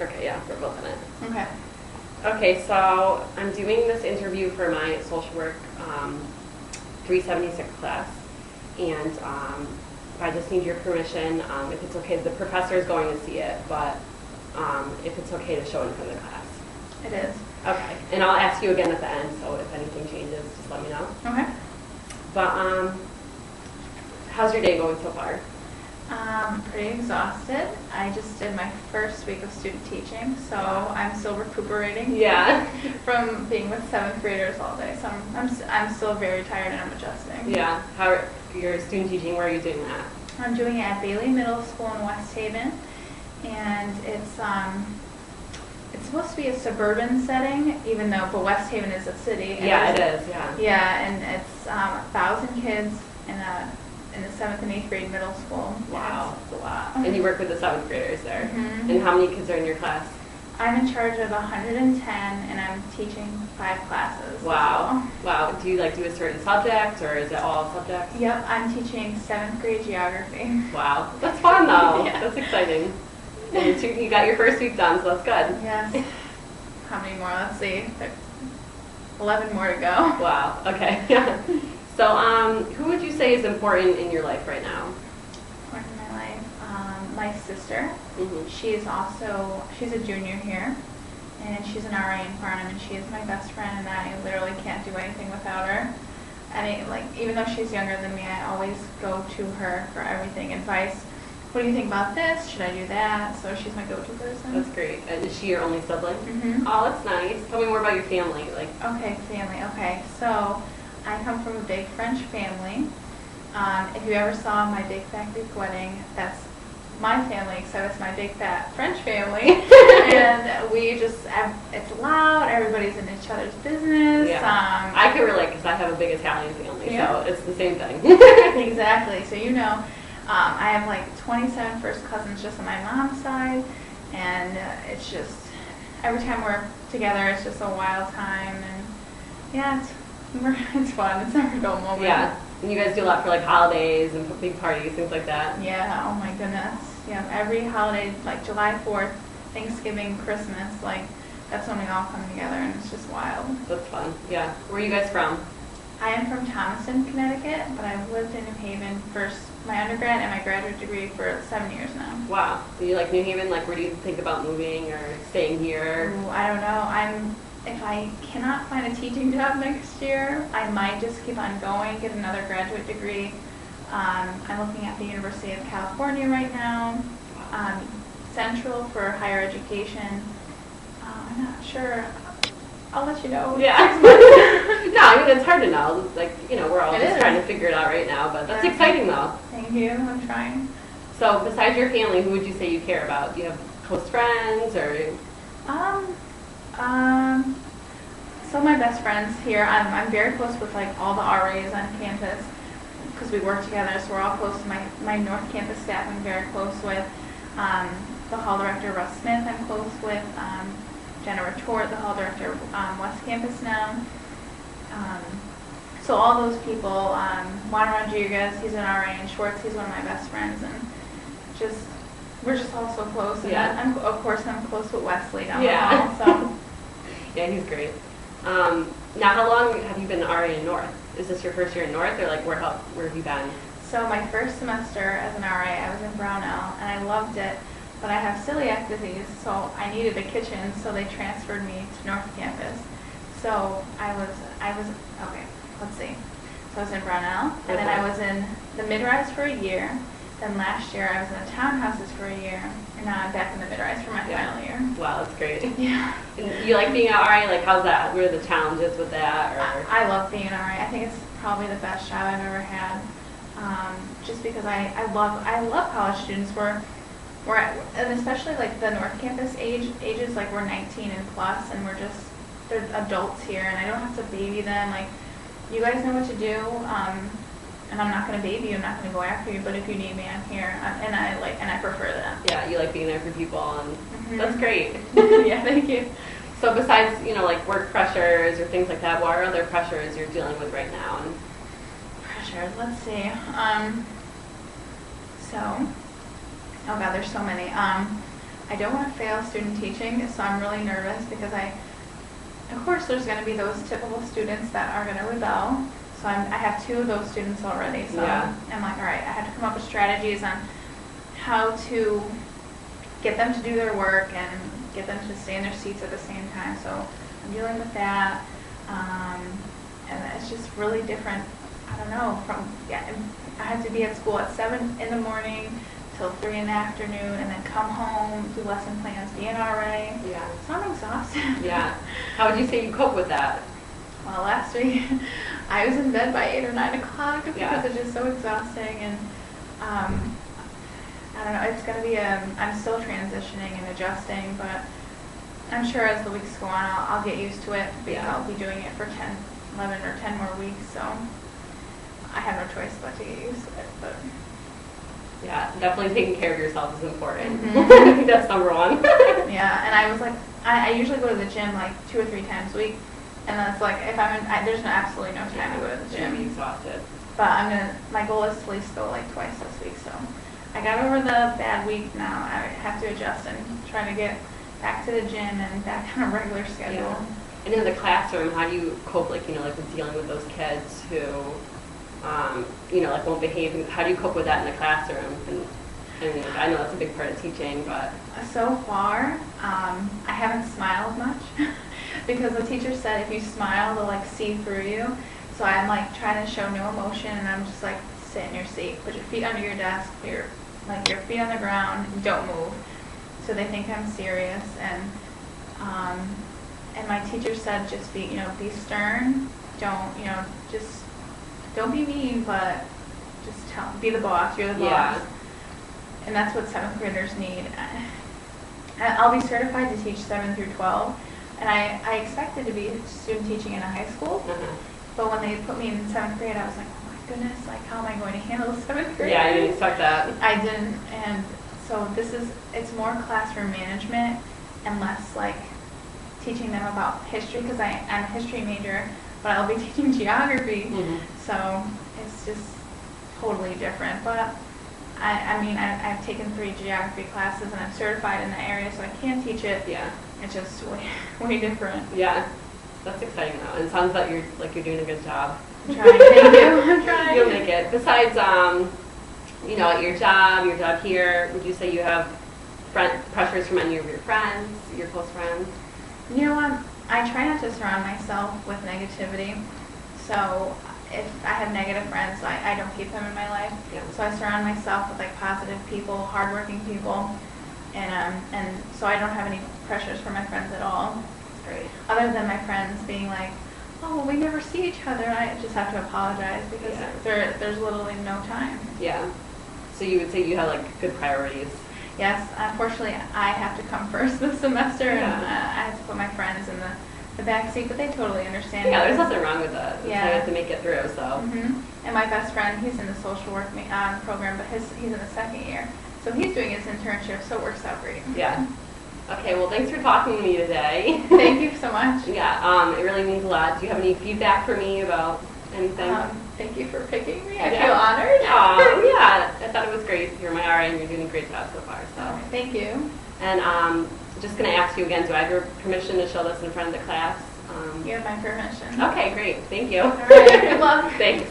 Okay, yeah, we're both in it. Okay. Okay, so I'm doing this interview for my social work 376 class, and I just need your permission, if it's okay. The professor is going to see it, but if it's okay to show it in front of the class. It is. Okay, and I'll ask you again at the end, so if anything changes, just let me know. Okay. But how's your day going so far? Pretty exhausted. I just did my first week of student teaching, so I'm still recuperating. Yeah. From being with 7th graders all day, so I'm still very tired and I'm adjusting. Yeah. How are your student teaching? Where are you doing that? I'm doing it at Bailey Middle School in West Haven, and it's supposed to be a suburban setting, but West Haven is a city. Yeah, it is. Yeah. Yeah, and it's 1,000 kids in the 7th and 8th grade middle school. Wow. It's a lot. And you work with the 7th graders there. Mm-hmm. And how many kids are in your class? I'm in charge of 110, and I'm teaching 5 classes. Wow. Wow. Do you do a certain subject, or is it all subjects? Yep, I'm teaching 7th grade geography. Wow. That's fun, though. Yeah. That's exciting. And you got your first week done, so that's good. Yes. How many more? Let's see. There's 11 more to go. Wow. Okay. Yeah. So, who would you say is important in your life right now? Important in my life. My sister. Mm-hmm. She's a junior here, and she's an RA in Farnham, and she is my best friend, and I literally can't do anything without her. Even though she's younger than me, I always go to her for everything. Advice. What do you think about this? Should I do that? So she's my go-to person. That's great. Is she your only sibling? Mm-hmm. Oh, that's nice. Tell me more about your family. Okay, family. Okay, so I come from a big French family. If you ever saw my big fat Greek wedding, that's my family, except it's my big fat French family. And it's loud, everybody's in each other's business. Yeah. I can relate because I have a big Italian family, yeah. so it's the same thing. Exactly. So I have 27 first cousins just on my mom's side, and it's just, every time we're together, it's just a wild time, and yeah, it's fun. It's never a dull moment. Yeah. And you guys do a lot for holidays and big parties, things like that. Yeah, oh my goodness. Yeah, every holiday, July 4th, Thanksgiving, Christmas, that's when we all come together, and it's just wild. That's fun. Yeah. Where are you guys from? I am from Thomaston, Connecticut, but I've lived in New Haven for my undergrad and my graduate degree for 7 years now. Wow. Do you like New Haven? Where do you think about moving or staying here? Ooh, I don't know. If I cannot find a teaching job next year, I might just keep on going, get another graduate degree. I'm looking at the University of California right now, Central for higher education. I'm not sure. I'll let you know. Yeah. No, it's hard to know. We're all just trying to figure it out right now, but that's exciting though. Thank you. I'm trying. So besides your family, who would you say you care about? Do you have close friends or? So my best friends here, I'm very close with all the RAs on campus because we work together, so we're all close to my North Campus staff. I'm very close with the hall director, Russ Smith. I'm close with Jenna Retort, the hall director of West Campus now. So all those people, Juan Rodriguez, he's an RA, and Schwartz, he's one of my best friends, and we're just all so close. And yeah. Of course, I'm close with Wesley down the hall. So. Yeah, he's great. Now, how long have you been RA in North? Is this your first year in North, or where have you been? So my first semester as an RA, I was in Brownell, and I loved it, but I have celiac disease, so I needed a kitchen, so they transferred me to North Campus. So I was okay, let's see. So I was in Brownell, and then I was in the mid-rise for a year. Then last year I was in the townhouses for a year, and now I'm back in the mid-rise for my final year. Wow, that's great. Yeah. And you like being an RA? How's that? What are the challenges with that? Or? I love being an RA. I think it's probably the best job I've ever had. Just because I love college students. And especially the North Campus ages, we're 19 and plus, and they're adults here, and I don't have to baby them. You guys know what to do. And I'm not going to baby you, I'm not going to go after you, but if you need me, I'm here, and I prefer that. Yeah, you like being there for people, and that's great. Yeah, thank you. So besides, work pressures or things like that, what are other pressures you're dealing with right now? Pressures, let's see. Oh God, there's so many. I don't want to fail student teaching, so I'm really nervous because of course, there's going to be those typical students that are going to rebel. So I have 2 of those students already. So Yeah. I'm like, all right, I have to come up with strategies on how to get them to do their work and get them to stay in their seats at the same time. So I'm dealing with that. And it's just really different. I don't know. I have to be at school at 7 in the morning till 3 in the afternoon, and then come home, do lesson plans, be an RA. Yeah. So I'm exhausted. Yeah. How would you say you cope with that? Well, last week I was in bed by 8 or 9 o'clock because Yeah. it's just so exhausting, and I don't know. It's gonna be I'm still transitioning and adjusting, but I'm sure as the weeks go on, I'll get used to it because Yeah. I'll be doing it for 11 or 10 more weeks. So I have no choice but to get used to it. But Yeah, definitely taking care of yourself is important. Mhm. I think that's number one. yeah, and I was like, I usually go to the gym like 2 or 3 times a week, and then it's like if there's absolutely no time to go to the You'll be gym. exhausted. But my goal is to at least go like twice this week. So I got over the bad week now. I have to adjust and try to get back to the gym and back on a regular schedule. Yeah. And in the classroom, how do you cope, like with dealing with those kids who, like won't behave? How do you cope with that in the classroom? And I know that's a big part of teaching, but So far, I haven't smiled much because the teacher said if you smile, they'll like see through you. So I'm like trying to show no emotion, and I'm just like sit in your seat, put your feet under your desk, your feet on the ground, don't move. So they think I'm serious, and my teacher said just be stern, don't be mean, but just be the boss. You're the boss. Yeah. And that's what 7th graders need. I'll be certified to teach 7 through 12, and I expected to be student teaching in a high school, but when they put me in 7th grade, I was like, oh my goodness, like how am I going to handle 7th grade? Yeah, I didn't expect that. I didn't, and so it's more classroom management and less like teaching them about history, because I'm a history major, but I'll be teaching geography, so it's just totally different. But I've taken 3 geography classes and I'm certified in that area, so I can teach it. Yeah. It's just way different. Yeah. That's exciting though. And it sounds like you're doing a good job. I'm trying. Thank you. I'm trying. You'll make it. Besides, at your job here, would you say you have pressures from any of your friends, your close friends? You know what? I try not to surround myself with negativity. So if I have negative friends, I don't keep them in my life. Yeah. So I surround myself with like positive people, hardworking people, and so I don't have any pressures from my friends at all. Great. Other than my friends being like, oh, well, we never see each other. I just have to apologize because there's literally no time. Yeah. So you would say you have like good priorities. Yes, unfortunately, I have to come first this semester, and Yeah. I have to put my friends in the back seat, but they totally understand. Yeah, there's nothing wrong with that. Yeah. So you have to make it through, so. And my best friend, he's in the social work program, but he's in the 2nd year. So he's doing his internship, so it works out great. Yeah. Okay, well, thanks for talking to me today. Thank you so much. Yeah, it really means a lot. Do you have any feedback for me about anything? Thank you for picking me. I Yeah. feel honored. Yeah, I thought it was great. You're my RA and you're doing a great job so far. So. Thank you. And just going to ask you again, do I have your permission to show this in front of the class? You have my permission. Okay, great. Thank you. All right, good luck. Thanks.